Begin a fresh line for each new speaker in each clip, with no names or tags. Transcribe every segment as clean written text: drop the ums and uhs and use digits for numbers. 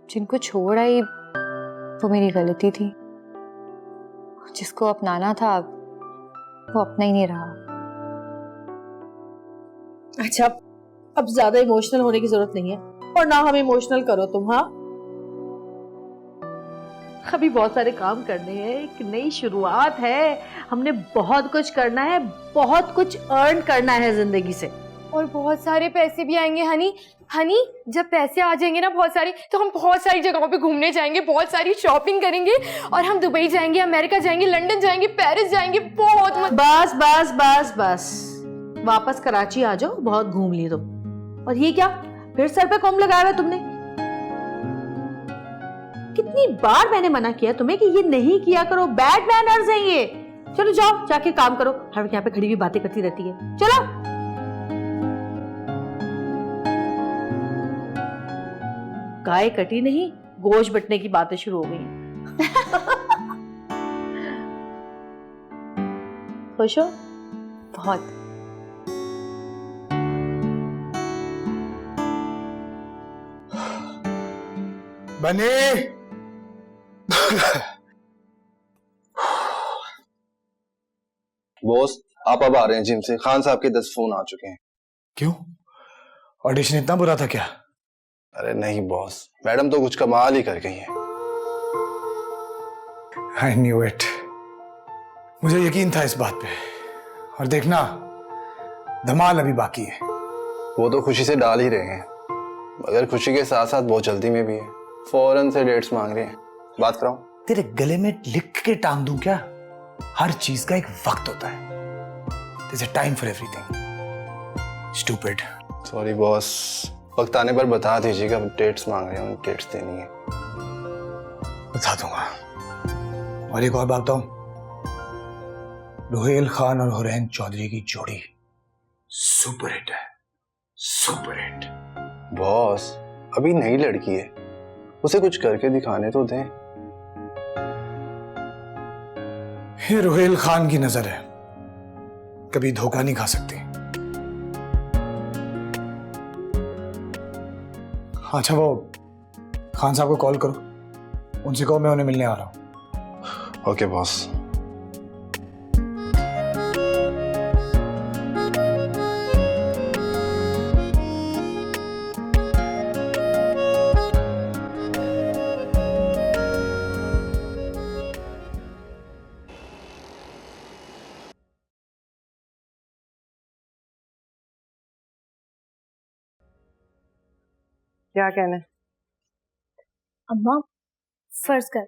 जिनको छोड़ आई वो मेरी गलती थी। जिसको अपनाना था वो अपना ही नहीं रहा।
अच्छा, अब ज्यादा इमोशनल होने की जरूरत नहीं है, और ना हम इमोशनल करो तुम। हाँ, अभी बहुत सारे काम करने हैं, एक नई शुरुआत है, हमने बहुत कुछ करना है, बहुत कुछ अर्न करना है जिंदगी से।
और बहुत सारे पैसे भी आएंगे हनी। हनी, जब पैसे आ जाएंगे ना बहुत सारी, तो हम बहुत सारी जगहों पे घूमने जाएंगे, बहुत सारी शॉपिंग करेंगे, और हम दुबई जाएंगे, अमेरिका जाएंगे, लंदन जाएंगे, पेरिस जाएंगे। बहुत
बस बस बस बस, वापस कराची आ जाओ, बहुत घूम लिए तुम। और ये क्या, फिर सर पे कॉम लगाया हुआ तुमने? कितनी बार मैंने मना किया तुम्हें कि ये नहीं किया करो, बैड मैनर्स हैं ये। चलो जाओ, जाके काम करो, हर वक्त यहाँ पे खड़ी हुई बातें करती रहती है। चलो। गाय कटी नहीं, गोश्त बटने की बातें शुरू हो गई हैं। खुश हो?
बहुत।
बने
बॉस, आप अब आ रहे हैं जिम से। खान साहब के 10 फोन आ चुके हैं।
क्यों? ऑडिशन इतना बुरा था क्या?
अरे नहीं बॉस, मैडम तो कुछ कमाल ही कर गई हैं।
I knew it. मुझे यकीन था इस बात पे। और देखना, धमाल अभी बाकी है।
वो तो खुशी से डाल ही रहे हैं, मगर खुशी के साथ साथ बहुत जल्दी में भी है। फौरन से डेट्स मांग रहे हैं। बात कराऊं?
तेरे गले में लिख के टांग दूं क्या? हर चीज का एक वक्त होता है। There's a time for everything. Stupid.
Sorry boss, वक्त आने पर बता दीजिएगा। डेट्स मांग रहे हैं, डेट्स देनी है।
बता दूंगा। और एक और बात बताऊं, रुहेल खान और हुरैन चौधरी की जोड़ी सुपर हिट है, सुपर हिट।
बॉस, अभी नई लड़की है, उसे कुछ करके दिखाने तो दें।
ये रुहेल खान की नजर है, कभी धोखा नहीं खा सकती। अच्छा, वो खान साहब को कॉल करो, उनसे कहो मैं उन्हें मिलने आ रहा हूं।
Okay boss.
क्या कहना है?
अम्मा, फर्ज कर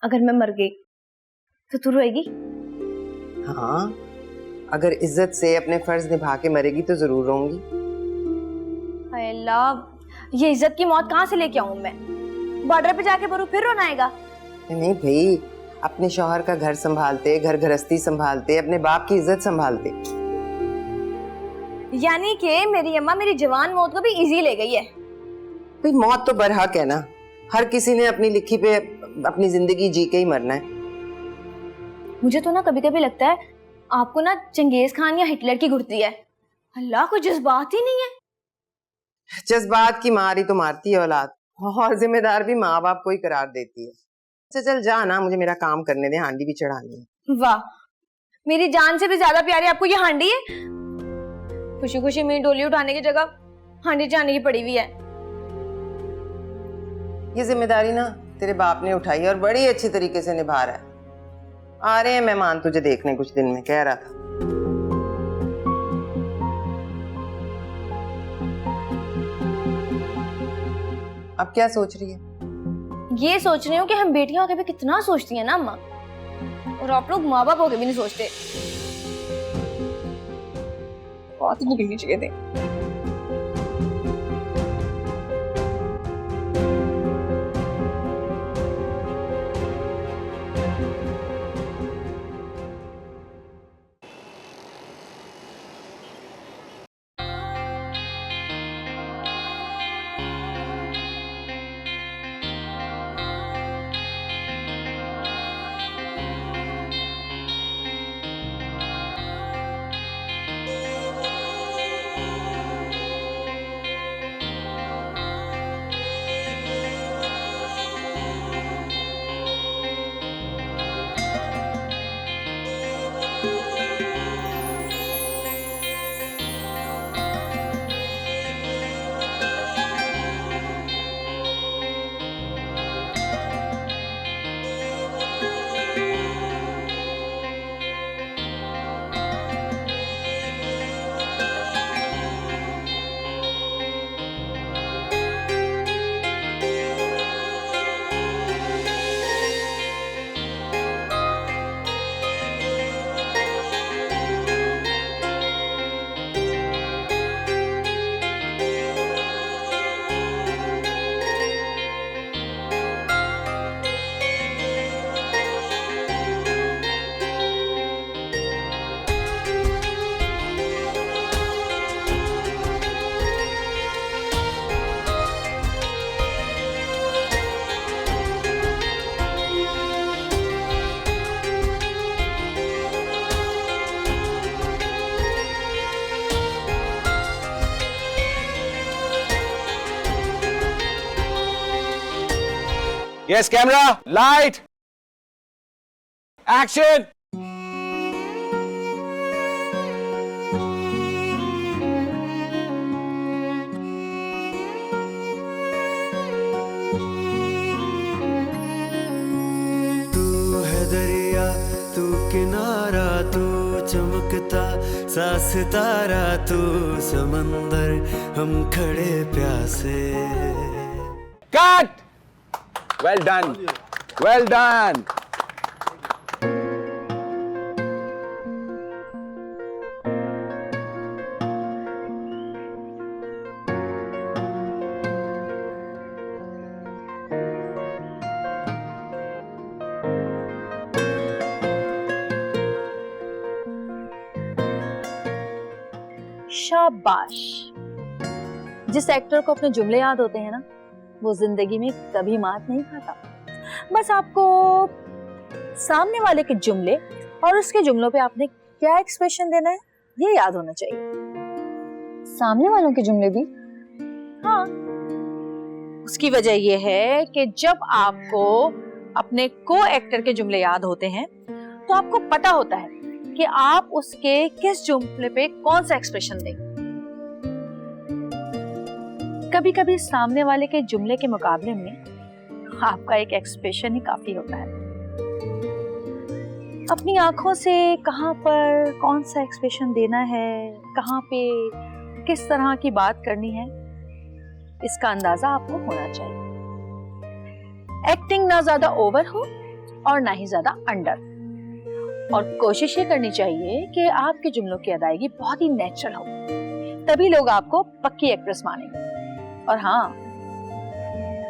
अगर मैं मर गई तो तू रोएगी?
हाँ, अगर इज्जत से अपने फर्ज निभा के मरेगी तो जरूर रहूंगी।
हाय अल्लाह, ये इज्जत की मौत कहाँ से लेके आऊं मैं? बॉर्डर पे जाके मरूं फिर रोना आएगा?
नहीं भाई, अपने शौहर का घर संभालते, घर गृहस्थी संभालते, अपने बाप की इज्जत संभालते।
यानी कि मेरी अम्मा मेरी जवान मौत को भी इजी ले गई है।
भाई मौत तो बरहक है ना, हर किसी ने अपनी लिखी पे अपनी जिंदगी जी के ही मरना है।
मुझे तो ना कभी कभी लगता है आपको ना चंगेज खान या हिटलर की घुटती है। अल्लाह, कोई जज्बात ही नहीं है।
जज्बात की मार ही तो मारती है औलाद, और जिम्मेदार भी माँ बाप को ही करार देती है। अच्छा चल जा ना, मुझे मेरा काम करने दे, हांडी भी चढ़ानी है।
वाह, मेरी जान से भी ज्यादा प्यारी आपको ये हांडी है। खुशी खुशी मेरी डोली उठाने की जगह हांडी चढ़ाने की पड़ी हुई है।
ये जिम्मेदारी ना तेरे बाप ने उठाई और बड़ी अच्छी तरीके से निभा रहा है। आ रहे हैं मेहमान तुझे देखने कुछ दिन में, कह रहा था। अब क्या सोच रही है?
ये सोच रही हूँ कि हम बेटियां होकर भी कितना सोचती हैं ना अम्मा, और आप लोग माँ बाप होकर भी नहीं सोचते। बहुत ही निकलनी चाहिए थे।
Yes camera, light, action.
दरिया तू किनारा, तू चमकता सा सितारा, तू समंदर, हम खड़े प्यासे।
Cut. Well done, well done.
शाबाश। जिस एक्टर को अपने जुमले याद होते हैं ना, वो जिंदगी में कभी मात नहीं खाता। बस आपको सामने वाले के जुमले और उसके जुमलों पे आपने क्या एक्सप्रेशन देना है ये याद होना चाहिए।
सामने वालों के जुमले भी?
हाँ, उसकी वजह ये है कि जब आपको अपने को एक्टर के जुमले याद होते हैं तो आपको पता होता है कि आप उसके किस जुमले पे कौन सा एक्सप्रेशन दें। कभी कभी सामने वाले के जुमले के मुकाबले में आपका एक एक्सप्रेशन ही काफी होता है। अपनी आंखों से कहां पर कौन सा एक्सप्रेशन देना है, कहां पे किस तरह की बात करनी है, इसका अंदाजा आपको होना चाहिए। एक्टिंग ना ज्यादा ओवर हो और ना ही ज्यादा अंडर, और कोशिश ये करनी चाहिए कि आपके जुमलों की अदायगी बहुत ही नेचुरल हो, तभी लोग आपको पक्की एक्ट्रेस मानेंगे। और हाँ,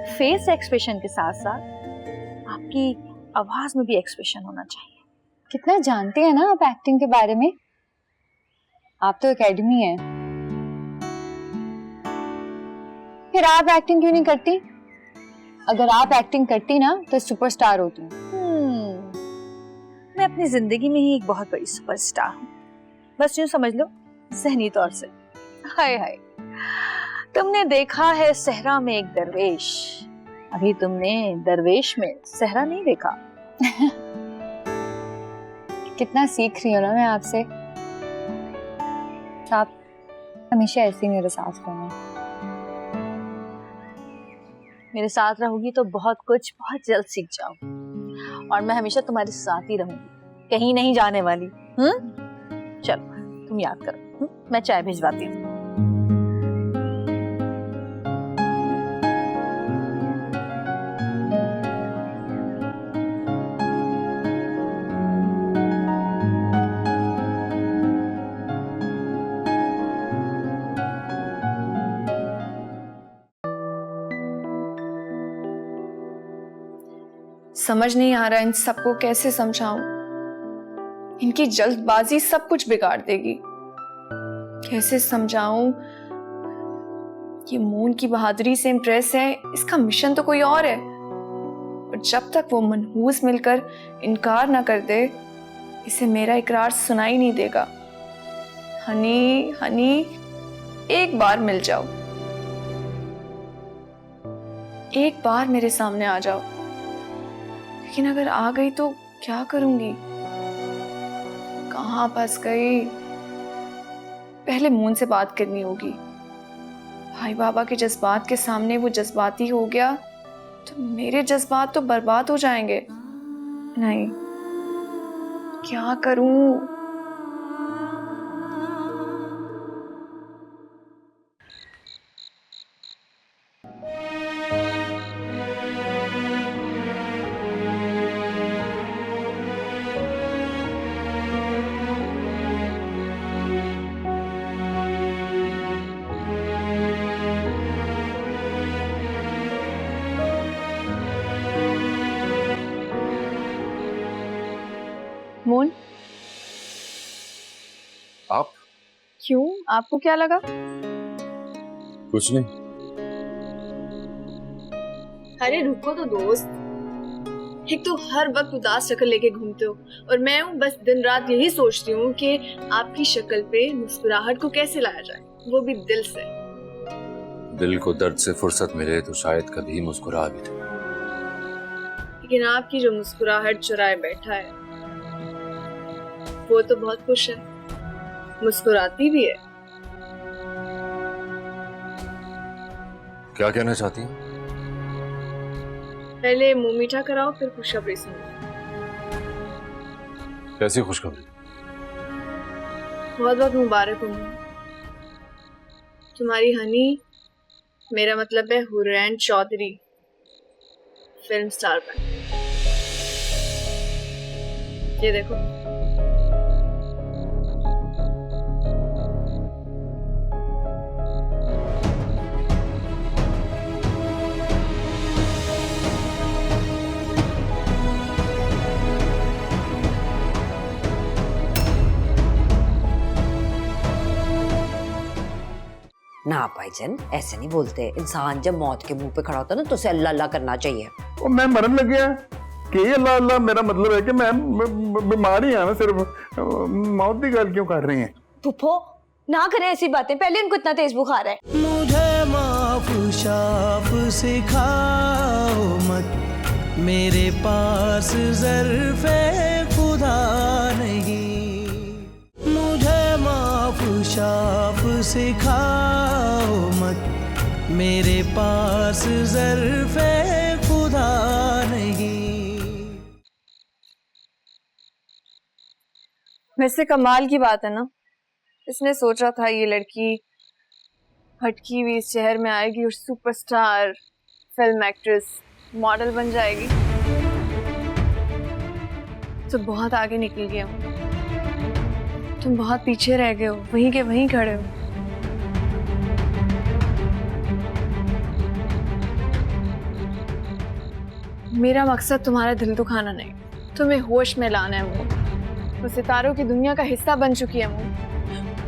फेस एक्सप्रेशन के साथ साथ आपकी आवाज में भी एक्सप्रेशन होना चाहिए।
कितना जानते हैं ना आप एक्टिंग के बारे में। आप तो एकेडमी है, फिर आप एक्टिंग क्यों नहीं करती? अगर आप एक्टिंग करती ना तो सुपरस्टार होती।
मैं अपनी जिंदगी में ही एक बहुत बड़ी सुपरस्टार हूँ, बस यूं समझ लो ज़हनी तौर से। हाय हाय, तुमने देखा है सहरा में एक दरवेश, अभी तुमने दरवेश में सहरा नहीं देखा।
कितना सीख रही हो ना मैं आपसे। आप हमेशा ऐसे ही मेरे साथ रहना।
मेरे साथ रहोगी तो बहुत कुछ बहुत जल्द सीख जाओगी, और मैं हमेशा तुम्हारे साथ ही रहूंगी, कहीं नहीं जाने वाली। चलो तुम याद करो, मैं चाय भिजवाती हूँ।
समझ नहीं आ रहा इन सबको कैसे समझाऊं। इनकी जल्दबाजी सब कुछ बिगाड़ देगी। कैसे समझाऊं? ये मून की बहादुरी से इम्प्रेस है, इसका मिशन तो कोई और है। और जब तक वो मनहूस मिलकर इनकार ना कर दे, इसे मेरा इकरार सुनाई नहीं देगा। हनी हनी, एक बार मिल जाओ, एक बार मेरे सामने आ जाओ। लेकिन अगर आ गई तो क्या करूंगी? कहाँ फंस गई? पहले मून से बात करनी होगी। भाई बाबा के जज्बात के सामने वो जज्बाती हो गया तो मेरे जज्बात तो बर्बाद हो जाएंगे। नहीं, क्या करूं? मून,
आप?
क्यों? आपको क्या लगा?
कुछ नहीं।
अरे रुको तो दोस्त, एक तो हर वक्त उदास शक्ल लेके घूमते हो और मैं हूँ बस दिन रात यही सोचती हूँ कि आपकी शक्ल पे मुस्कुराहट को कैसे लाया जाए, वो भी दिल से।
दिल को दर्द से फुर्सत मिले तो शायद कभी मुस्कुरा भी दे।
लेकिन आपकी जो मुस्कुराहट चुराए बैठा है वो तो बहुत खुश है, मुस्कुराती भी है।
क्या कहना चाहती हैं?
पहले मुंह मीठा कराओ, फिर खुशखबरी सुनो।
कैसी खुशखबरी?
बहुत बहुत मुबारक हो तुम्हारी हनी, मेरा मतलब है हुरैन चौधरी, फिल्म स्टार बन। ये देखो।
ना भाईजान, ऐसे नहीं बोलते। इंसान जब मौत के मुंह पे खड़ा होता है ना तो उसे अल्लाह अल्लाह करना चाहिए।
और मैं मरन लग गया कि अल्लाह अल्लाह, मेरा मतलब है कि मैं बीमार ही ना, सिर्फ मौत की गल क्यों कर रही हैं?
फुफो ना करें ऐसी बातें, पहले इनको इतना तेज बुखार है।
मुझे माफ शाफ सिखाओ मत, मेरे पास ज़र्फ़े खुदा नहीं। मुझे माफ शाफ सिखाओ मत, मेरे पास ज़र्फ़े खुदा नहीं।
वैसे कमाल की बात है ना, इसने सोचा था ये लड़की भटकी हुई इस शहर में आएगी और सुपरस्टार, फिल्म एक्ट्रेस, मॉडल बन जाएगी। तो बहुत आगे निकल गया, तुम बहुत पीछे रह गए हो, वहीं के वहीं खड़े हो। मेरा मकसद तुम्हारा दिल दुखाना नहीं, तुम्हें होश में लाना है। वो सितारों की दुनिया का हिस्सा बन चुकी है वो,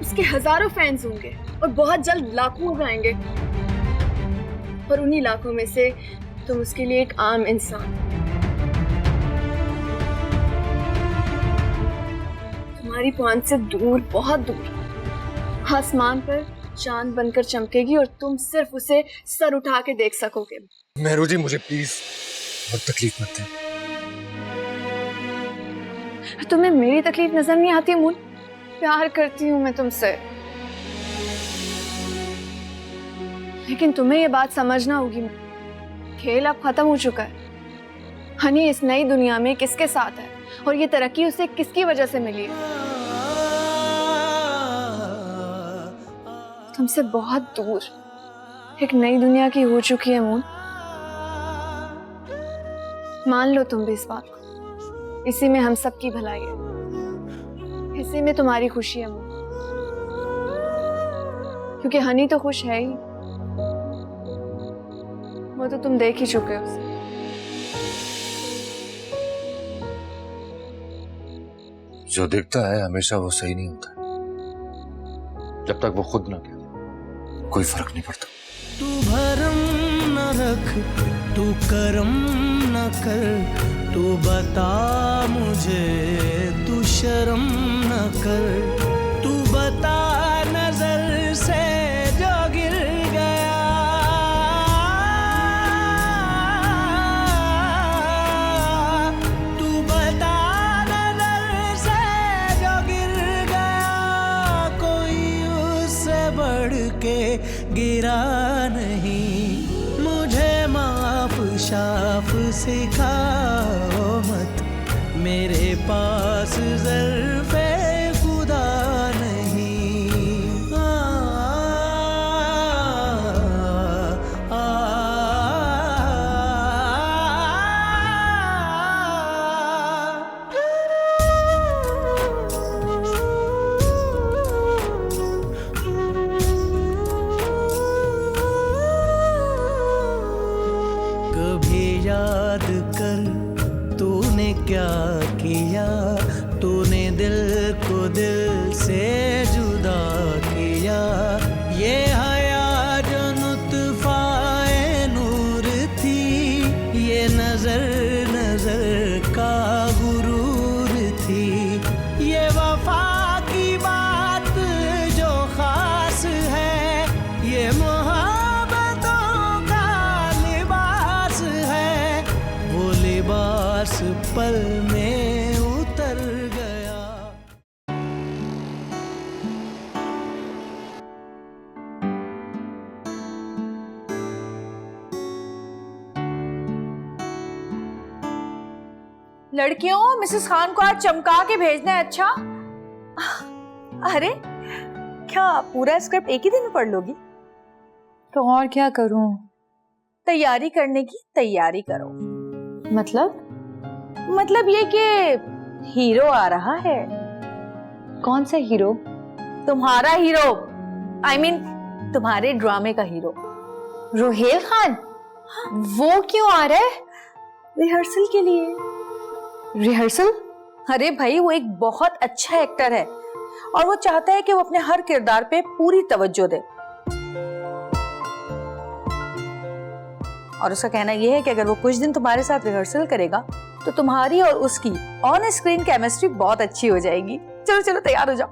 उसके हजारों फैंस होंगे और बहुत जल्द लाखों हो जाएंगे, और उन्हीं लाखों में से तुम उसके लिए एक आम इंसान। तुम्हारी पहुंच से दूर, बहुत दूर आसमान पर चांद बनकर चमकेगी और तुम सिर्फ उसे सर उठा के देख सकोगे।
मेहरू जी, मुझे प्लीज बहुत तकलीफ मत दें।
तुम्हें मेरी तकलीफ नजर नहीं आती मूल? प्यार करती हूँ मैं तुमसे, लेकिन तुम्हें ये बात समझना होगी, खेल अब खत्म हो चुका है। हनी इस नई दुनिया में किसके साथ है और ये तरक्की उसे किसकी वजह से मिली है? तुमसे बहुत दूर एक नई दुनिया की हो चुकी है मून। मान लो तुम भी इस बात को, इसी में हम सबकी भलाई है, इसी में तुम्हारी खुशी है मून, क्योंकि हनी तो खुश है ही, वो तो तुम देख ही चुके हो उसे।
जो दिखता है हमेशा वो सही नहीं होता, जब तक वो खुद ना कहे कोई फर्क नहीं पड़ता।
तू भरम न रख, तू करम न कर, तू बता मुझे, तू शर्म न कर, तू बता नजर से जो गिर गया, तू बता नजर से जो गिर गया, कोई उससे बढ़ के गिरा नहीं। मुझे माफ शाफ सिखाओ मत, मेरे पास ज़र्फ़े खुदा नहीं। कभी याद कर तूने क्या किया, तूने दिल को दिल से जुदा किया। ये हया जो नुत्फ़ाए नूर थी, ये नजर नजर का गुरूर थी, ये वफा की बात जो खास है, ये मोहब्बतों का लिबास है, वो लिबास पल में उतर गया।
लड़कियों, मिसेस खान को आज चमका के भेजना है। अच्छा, अरे क्या पूरा स्क्रिप्ट एक ही दिन में पढ़ लोगी?
तो और क्या करूं?
तैयारी करने की तैयारी करो। मतलब ये कि हीरो आ रहा है।
कौन सा हीरो?
तुम्हारा हीरो, I mean, तुम्हारे ड्रामे का हीरो।
रोहेल खान? वो क्यों आ रहा है?
रिहर्सल के लिए।
रिहर्सल?
अरे भाई, वो एक बहुत अच्छा एक्टर है और वो चाहता है कि वो अपने हर किरदार पे पूरी तवज्जो दे। और उसका कहना यह है कि अगर वो कुछ दिन तुम्हारे साथ रिहर्सल करेगा तो तुम्हारी और उसकी ऑन स्क्रीन केमिस्ट्री बहुत अच्छी हो जाएगी। चलो चलो तैयार हो जाओ।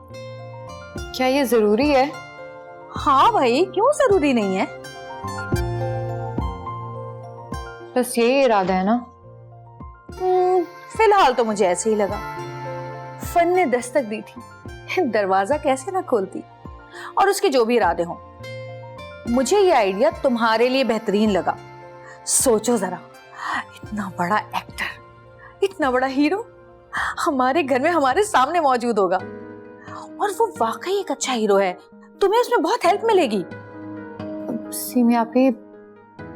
क्या ये जरूरी है?
हाँ भाई, क्यों जरूरी नहीं है?
बस यही इरादा है ना?
फिलहाल तो मुझे ऐसे ही लगा। फन ने दस्तक दी थी, दरवाजा कैसे ना खोलती। और उसके जो भी इरादे हों, मुझे ये आइडिया तुम्हारे लिए बेहतरीन लगा। सोचो जरा, इतना बड़ा एक्टर, इतना बड़ा हीरो हमारे घर में हमारे सामने मौजूद होगा और वो वाकई एक अच्छा हीरो है। तुम्हें उसमें बहुत हेल्प मिलेगी।
सीमी आपी,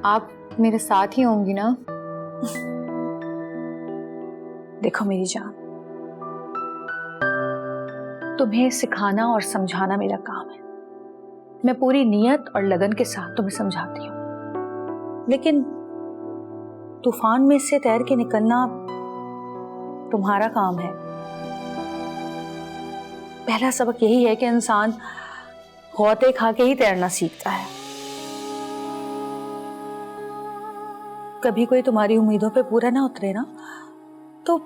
आप मेरे साथ ही होंगी ना?
देखो मेरी जान, तुम्हें सिखाना और समझाना मेरा काम है। मैं पूरी नियत और लगन के साथ तुम्हें समझाती हूँ, लेकिन तूफान में से तैर के निकलना तुम्हारा काम है। पहला सबक यही है कि इंसान गौते खा के ही तैरना सीखता है। कभी कोई तुम्हारी उम्मीदों पे पूरा ना उतरे ना, तो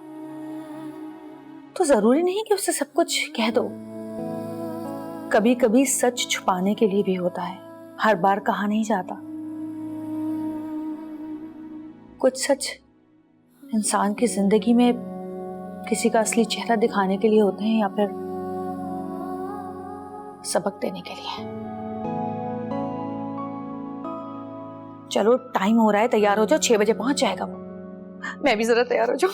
जरूरी नहीं कि उससे सब कुछ कह दो। कभी कभी सच छुपाने के लिए भी होता है, हर बार कहा नहीं जाता। कुछ सच इंसान की जिंदगी में किसी का असली चेहरा दिखाने के लिए होते हैं या फिर सबक देने के लिए। चलो टाइम हो रहा है, तैयार हो जाओ, 6 बजे पहुंच जाएगा वो। मैं भी जरा तैयार हो जाऊं,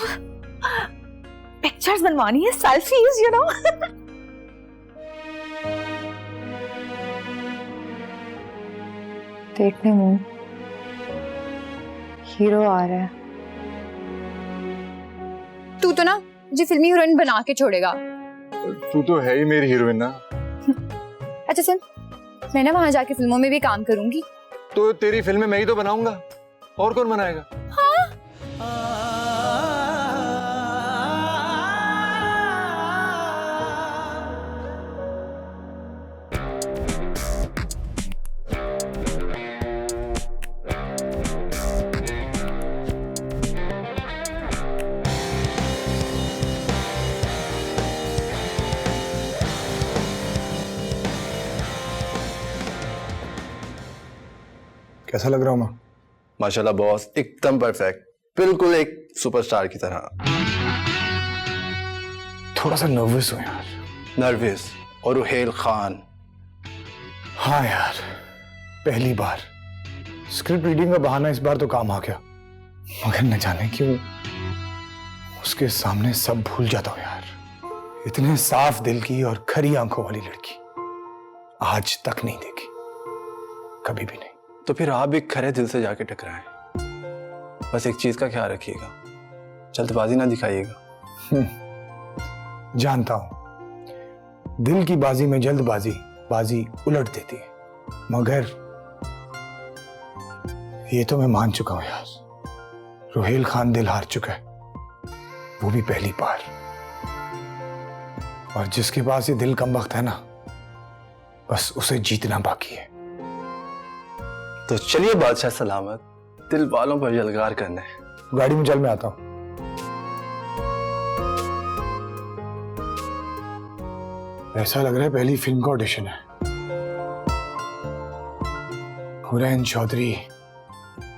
पिक्चर्स बनवानी है, सेल्फीज, यू नो।
देखने मून, हीरो आ रहा है।
तू तो ना मुझे फिल्मी हीरोइन बना के छोड़ेगा।
तू तो है ही मेरी हीरोइन ना।
अच्छा सुन, मैं ना वहां जाके फिल्मों में भी काम करूंगी।
तो तेरी फिल्म मैं ही तो बनाऊंगा, और कौन बनाएगा?
कैसा लग रहा हूँ मैं?
माशाल्लाह बॉस, एकदम परफेक्ट, बिल्कुल एक सुपरस्टार की तरह।
थोड़ा सा नर्वस हूँ यार।
नर्वस? और रुहेल खान?
हाँ यार, पहली बार स्क्रिप्ट रीडिंग का बहाना इस बार तो काम आ गया, मगर न जाने क्यों उसके सामने सब भूल जाता हूँ यार। इतने साफ दिल की और खरी आंखों वाली लड़की आज तक नहीं देखी, कभी भी नहीं।
तो फिर आप भी खरे दिल से जाके टकराएं। बस एक चीज का ख्याल रखिएगा, जल्दबाजी ना दिखाइएगा।
जानता हूं, दिल की बाजी में जल्दबाजी बाजी उलट देती है, मगर ये तो मैं मान चुका हूं यार, रुहेल खान दिल हार चुका है, वो भी पहली बार। और जिसके पास ये दिल कम वक्त है ना, बस उसे जीतना बाकी है।
तो चलिए बादशाह सलामत, दिल वालों पर यलगार करने।
गाड़ी में चल, मैं आता हूं। ऐसा लग रहा है पहली फिल्म का ऑडिशन है। हुरैन चौधरी,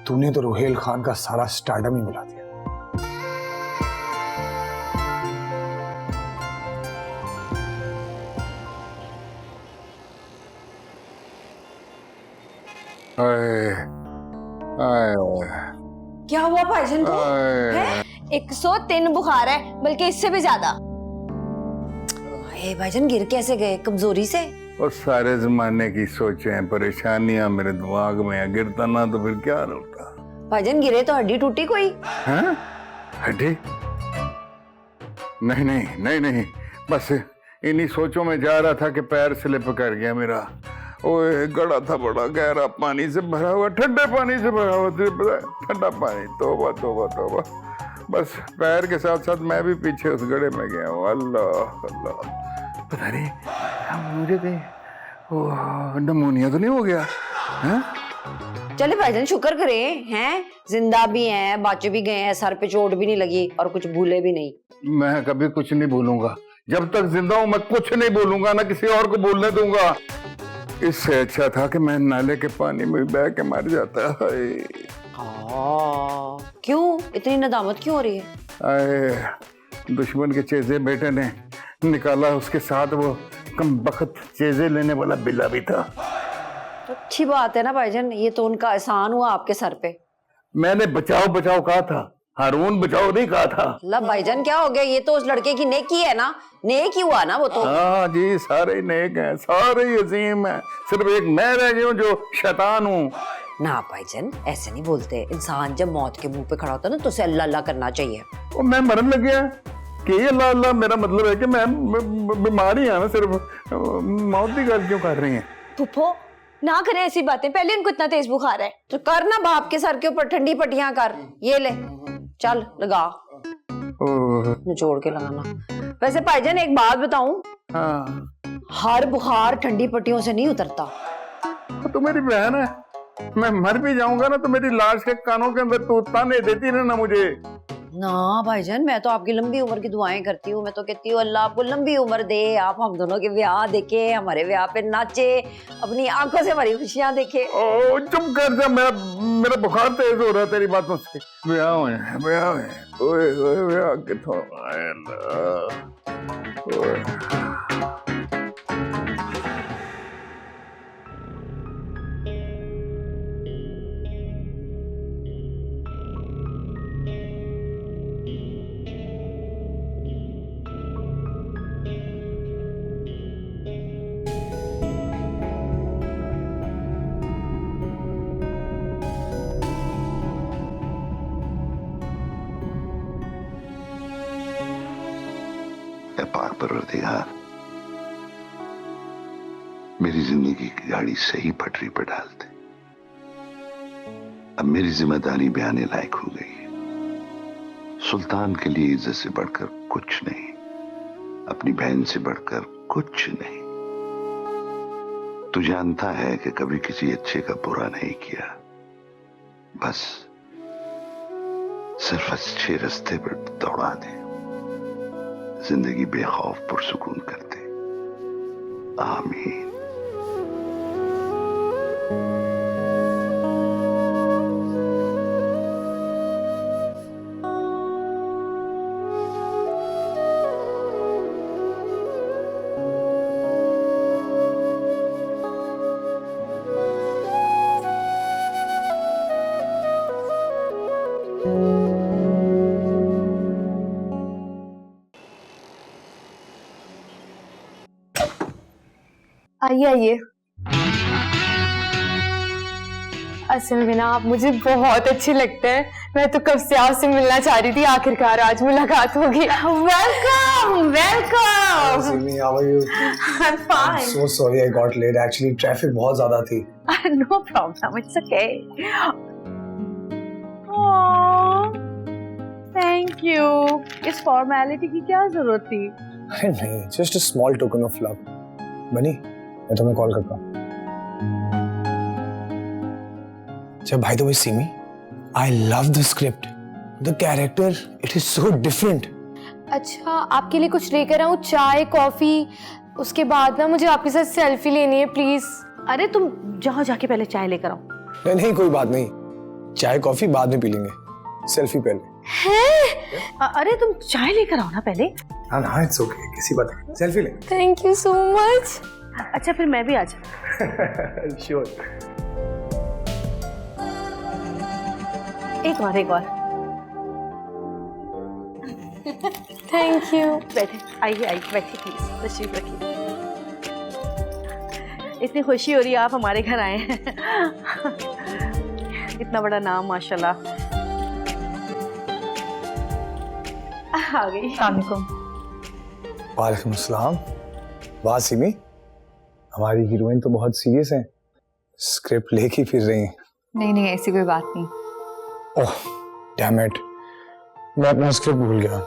तूने तो रुहेल खान का सारा स्टारडम ही मिला दिया।
हाय हाय
क्या हुआ भाईजान को?
हाय
103 बुखार है, बल्कि इससे भी ज्यादा।
भाईजान गिर कैसे गए? कमजोरी से?
और सारे जमाने की सोचें परेशानियां मेरे दिमाग में है, गिरता ना तो फिर क्या होता।
भाईजान गिरे तो हड्डी टूटी कोई?
हैं? हड्डी? नहीं नहीं नहीं नहीं, बस इन्हीं सोचों में जा रहा था कि पैर स्लिप कर गया मेरा। ओए गड़ा था बड़ा गहरा, पानी से भरा हुआ, ठंडे पानी से भरा हुआ, ठंडा पानी। तौबा तौबा तौबा। बस पैर के साथ साथ मैं भी पीछे उस गड्ढे में गया हूँ। अल्लाह अल्लाह, पता नहीं मुझे कहीं नमोनिया तो नहीं हो गया? हैं?
चले भाईजान शुक्र करें, हैं जिंदा भी हैं, बच भी गए हैं, सर पे चोट भी नहीं लगी और कुछ भूले भी नहीं।
मैं कभी कुछ नहीं भूलूंगा, जब तक जिंदा हूं मैं कुछ नहीं भूलूंगा, ना किसी और को बोलने दूंगा। इससे अच्छा था कि मैं नाले के पानी में बह के मर जाता।
क्यों इतनी नदामत क्यों हो रही है?
आए, दुश्मन के चेजे बेटे ने निकाला, उसके साथ वो कम बखत चेजे लेने वाला बिल्ला भी था।
तो अच्छी बात है ना भाईजान, ये तो उनका एहसान हुआ आपके सर पे।
मैंने बचाओ बचाओ कहा था, हारून बचाओ नहीं कहा था।
लब भाईजान क्या हो गया? ये तो उस लड़के की नेकी है ना, नेक ही हुआ ना वो तो।
हाँ जी, सारे ही नेक हैं, सारे ही अजीम हैं, सिर्फ एक मैं रह गया हूँ जो शैतान हूँ।
ना भाईजान ऐसे नहीं बोलते, इंसान जब मौत के मुंह पे खड़ा होता है ना तो उसे अल्लाह अल्लाह करना चाहिए।
और मैं मरने लग गया कि अल्लाह अल्लाह, मेरा मतलब है कि मैं बीमारी है ना, सिर्फ मौत की गल क्यों कर रही हैं?
फुफो ना करें ऐसी बातें, पहले उनको इतना तेज बुखार है।
तो कर ना बाप के सर के ऊपर ठंडी पट्टियां कर, ये ले चल लगा, निचोड़ के लगाना। वैसे भाईजान एक बात बताऊं,
हाँ।
हर बुखार ठंडी पट्टियों से नहीं उतरता।
तो मेरी बहन है, मैं मर भी जाऊंगा ना तो मेरी लाश के कानों के अंदर तू ताने देती ना मुझे।
ना भाईजान मैं तो आपकी लंबी उम्र की दुआएं करती हूँ, मैं तो कहती हूँ अल्लाह आपको लंबी उम्र दे, आप हम दोनों के ब्याह देखे, हमारे ब्याह पे नाचे, अपनी आंखों से हमारी खुशियां देखे।
ओ चुप कर जा, मेरा बुखार तेज हो रहा है तेरी बातों से। ब्याह हुए ओए ओए ब्याह किथों आए
पाक परवरदिगार, मेरी जिंदगी की गाड़ी सही पटरी पर डाल दे। अब मेरी जिम्मेदारी भी आने लायक हो गई है। सुल्तान के लिए इज्जत से बढ़कर कुछ नहीं, अपनी बहन से बढ़कर कुछ नहीं। तू जानता है कि कभी किसी अच्छे का बुरा नहीं किया, बस सिर्फ अच्छे रास्ते पर दौड़ा दे, जिंदगी बेखौफ पुरसुकून कर दे। आमीन।
आइए आइए। असल में ना आप मुझे बहुत अच्छे लगते हैं, मैं तो कब से आपसे मिलना चाह रही थी, आखिरकार आज मुलाकात होगी। Welcome welcome.
Simi, how are you?
I'm fine.
I'm so sorry I got late. Actually, traffic बहुत ज़्यादा थी.
No problem, it's okay. Thank you. इस फॉर्मेलिटी की क्या जरूरत थी?
अरे नहीं, just a small token of love. बनी, मैं तुम्हें कॉल करता हूँ। अच्छा, by the way, Simi, I love the script. The character, it is so different.
अच्छा, आपके लिए कुछ लेकर आऊँ, चाय कॉफी, उसके बाद ना मुझे आपके साथ सेल्फी लेनी है प्लीज।
अरे तुम जाओ, जाके पहले चाय लेकर आओ।
नहीं नहीं, कोई बात नहीं, चाय कॉफी बाद में पी लेंगे, सेल्फी पहले।
अरे तुम चाय लेकर आओ ना पहले।
हाँ हाँ, इट्स ओके, किसी बात नहीं, सेल्फी ले।
Thank you so much.
अच्छा फिर मैं भी आ जाऊँ।
श्योर।
एक और
थैंक यू।
बैठे, आइए आइए, बैठिए प्लीज, तशरीफ रखिए। इतनी खुशी हो रही है आप हमारे घर आए हैं। इतना बड़ा नाम माशाल्लाह। आ गई।
वालेकुम अस्सलाम। वाह सिमी, हमारी हीरोइन तो बहुत सीरियस है, स्क्रिप्ट लेके फिर रही हैं।
नहीं ऐसी कोई बात नहीं।
ओह डैम इट, मैं अपना स्क्रिप्ट भूल गया।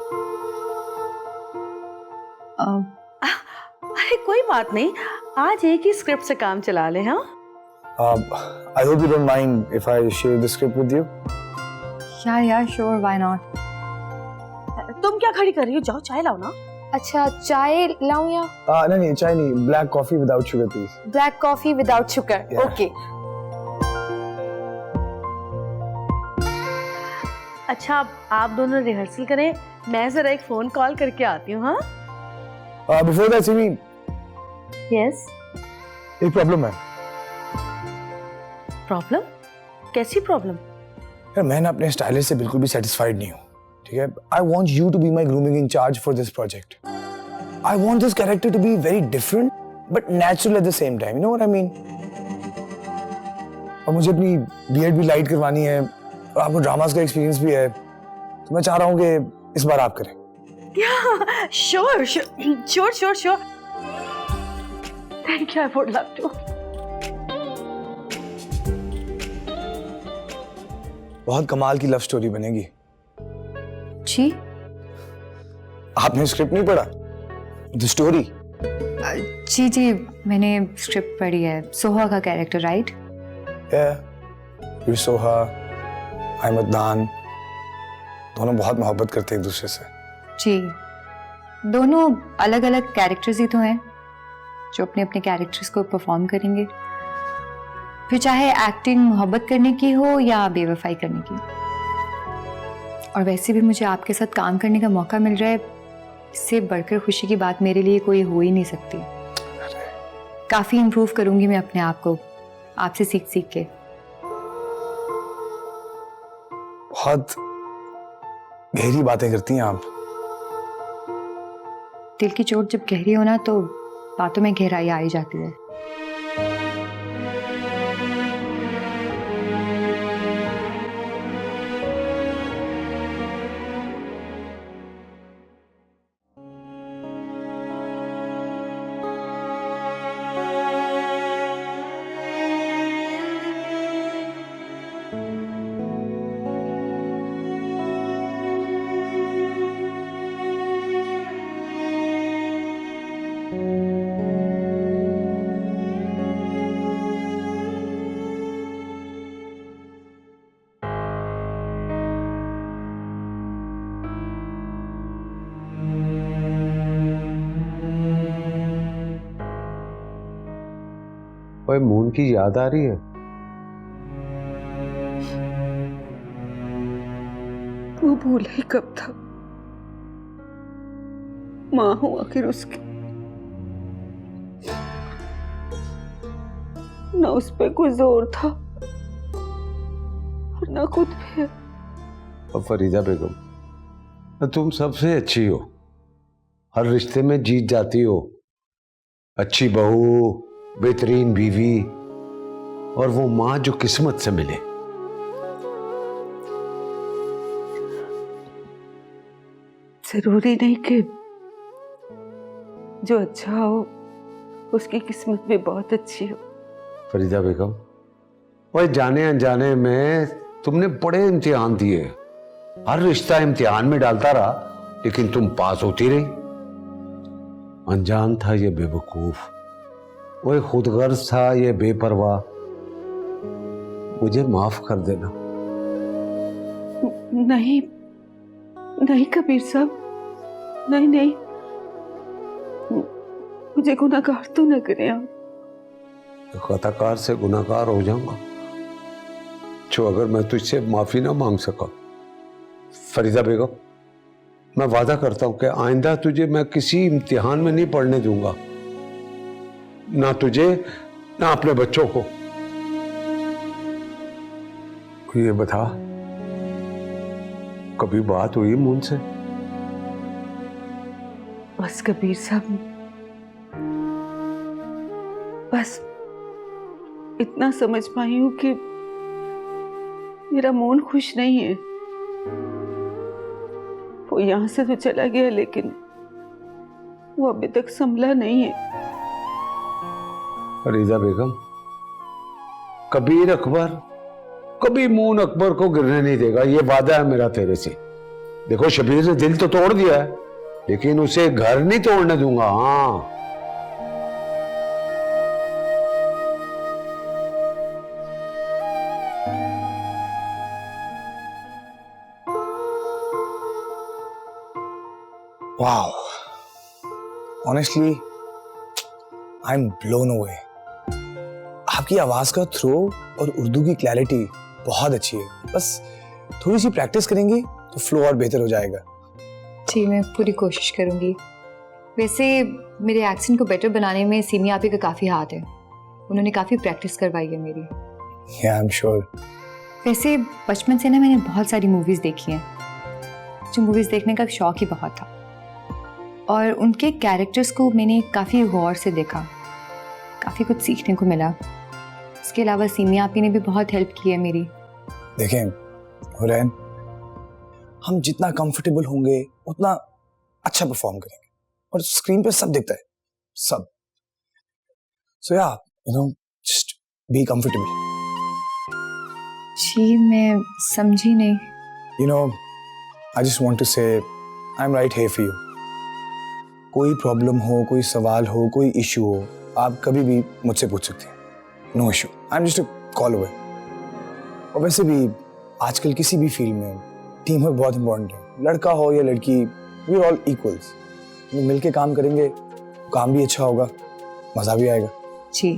अरे कोई बात नहीं, आज एक ही स्क्रिप्ट से काम चला ले। हाँ,
I hope you don't mind if I share the script with you.
या श्योर, व्हाई नॉट।
तुम क्या खड़ी कर रही हो, जाओ चाय लाओ ना।
अच्छा चाय लाऊं या?
नहीं चाय नहीं, black coffee without sugar please.
Black coffee without sugar, okay.
अच्छा आप दोनों रिहर्सल करें, मैं जरा एक फोन कॉल करके आती हूँ। हाँ
बिफोर दैट सिमी,
यस।
एक प्रॉब्लम है।
प्रॉब्लम? कैसी प्रॉब्लम?
यार मैं ना अपने स्टाइलिस्ट से बिल्कुल भी सेटिस्फाइड नहीं हूँ, ठीक है। I want you to be my grooming in charge for this project. I want this character to be very different but natural at the same time, you know what I mean. और मुझे अपनी BEd भी light करवानी है और आपको dramas का experience भी है, तो मैं चाह रहा हूँ कि इस बार आप करें।
Sure sure sure sure, thank you, I would love to.
बहुत कमाल की लव स्टोरी बनेगी।
जी
आपने स्क्रिप्ट नहीं पढ़ा? The story?
जी मैंने स्क्रिप्ट पढ़ी है। सोहा का कैरेक्टर, राइट?
यू सोहा, आई मदनान, दोनों बहुत मोहब्बत करते हैं एक दूसरे से।
जी, दोनों अलग अलग कैरेक्टर्स ही तो हैं जो अपने अपने कैरेक्टर्स को परफॉर्म करेंगे, फिर चाहे एक्टिंग मोहब्बत करने की हो या बेवफाई करने की। और वैसे भी मुझे आपके साथ काम करने का मौका मिल रहा है, इससे बढ़कर खुशी की बात मेरे लिए कोई हो ही नहीं सकती। काफी इम्प्रूव करूंगी मैं अपने आप को आपसे सीख सीख के।
बहुत गहरी बातें करती हैं आप।
दिल की चोट जब गहरी हो ना तो बातों में गहराई आ ही जाती है।
ओए मून की याद आ रही है?
वो भूला ही कब था, माँ हूं आखिर उसकी, ना उस पे कोई जोर था और ना खुद पे।
और फरीदा बेगम, तुम सबसे अच्छी हो, हर रिश्ते में जीत जाती हो, अच्छी बहू, बेहतरीन बीवी और वो माँ जो किस्मत से मिले।
जरूरी नहीं कि जो अच्छा हो उसकी किस्मत भी बहुत अच्छी हो।
फरीदा बेगम, और जाने अनजाने में तुमने बड़े इम्तिहान दिए, हर रिश्ता इम्तिहान में डालता रहा लेकिन तुम पास होती रही। अनजान था ये बेवकूफ, वो खुदगर्ज था ये बेपरवाह, मुझे माफ कर देना।
नहीं नहीं कबीर साहब, नहीं नहीं, मुझे गुनाहगार तो न करें आप।
खताकार से गुनाहगार हो जाऊंगा जो अगर मैं तुझसे माफी ना मांग सका। फरीदा बेगम, मैं वादा करता हूं कि आइंदा तुझे मैं किसी इम्तिहान में नहीं पढ़ने दूंगा, ना तुझे ना अपने बच्चों को।
ये बता,
कभी बात हुई मून से?
बस कबीर साहब, बस इतना समझ पाई हूँ कि मेरा मोन खुश नहीं है। वो यहाँ से तो चला गया, लेकिन वो अभी तक संभला नहीं है।
फरीदा बेगम, कबीर अकबर कभी मून अकबर को गिरने नहीं देगा, ये वादा है मेरा तेरे से। देखो, शबीर ने दिल तो तोड़ दिया है, लेकिन उसे घर नहीं तोड़ने दूंगा। हाँ,
Wow. Honestly, I'm blown away. आपकी आवाज का थ्रो और उर्दू की क्लैरिटी बहुत अच्छी है। बस थोड़ी सी प्रैक्टिस करेंगे तो फ्लो और बेहतर हो जाएगा।
जी, मैं पूरी कोशिश करूंगी। वैसे मेरे एक्सेंट को बेटर बनाने में सीमी आपी का काफ़ी हाथ है। उन्होंने काफ़ी प्रैक्टिस करवाई है मेरी।
Yeah, I'm sure.
वैसे बचपन से ना मैंने बहुत सारी मूवीज़ देखी हैं। जो मूवीज़ देखने का शौक ही बहुत था, और उनके कैरेक्टर्स को मैंने काफ़ी गौर से देखा, काफ़ी कुछ सीखने को मिला। इसके अलावा सीमी आपी ने भी बहुत हेल्प की है मेरी।
देखें हुरैन, हम जितना कंफर्टेबल होंगे उतना अच्छा परफॉर्म करेंगे, और स्क्रीन पे सब दिखता है, सब। सो या, जस्ट बी कंफर्टेबल।
जी, मैं समझी नहीं।
आई जस्ट वांट टू से I am right here for you. कोई प्रॉब्लम हो, कोई सवाल हो, कोई इशू हो, आप कभी भी मुझसे पूछ सकते हैं। No issue, I am just a call away. और वैसे भी आजकल किसी भी फील्ड में टीम वर्क बहुत इंपॉर्टेंट है। लड़का हो या लड़की, वी आर ऑल इक्वल्स। मिलके काम करेंगे, काम भी अच्छा होगा, मज़ा भी आएगा।
जी,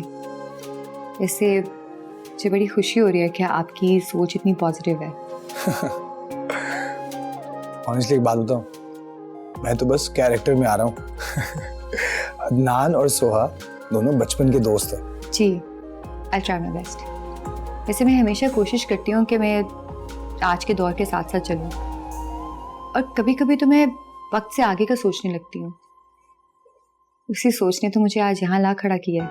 वैसे मुझे बड़ी खुशी हो रही है कि आपकी सोच इतनी पॉजिटिव है।
ऑनेस्टली एक बात बताऊं, मैं तो बस कैरेक्टर में आ रहा हूँ। अदनान और सोहा दोनों बचपन के दोस्त हैं।
जी, आई ट्राई माई बेस्ट। वैसे मैं हमेशा कोशिश करती हूँ कि मैं आज के दौर के साथ साथ चलूँ, और कभी कभी तो मैं वक्त से आगे का सोचने लगती हूँ। उसी सोच ने तो मुझे आज यहाँ ला खड़ा किया है।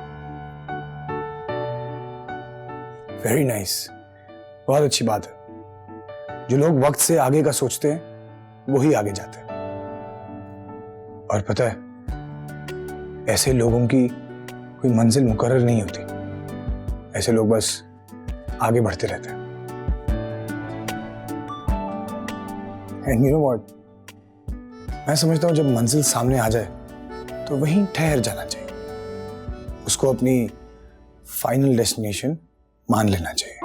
वेरी नाइस, बहुत अच्छी बात है। जो लोग वक्त से आगे का सोचते हैं वही आगे जाते हैं। और पता है, ऐसे लोगों की कोई मंजिल मुकर्रर नहीं होती। ऐसे लोग बस आगे बढ़ते रहते हैं। एंड यू नो व्हाट, मैं समझता हूं जब मंजिल सामने आ जाए तो वहीं ठहर जाना चाहिए। उसको अपनी फाइनल डेस्टिनेशन मान लेना चाहिए।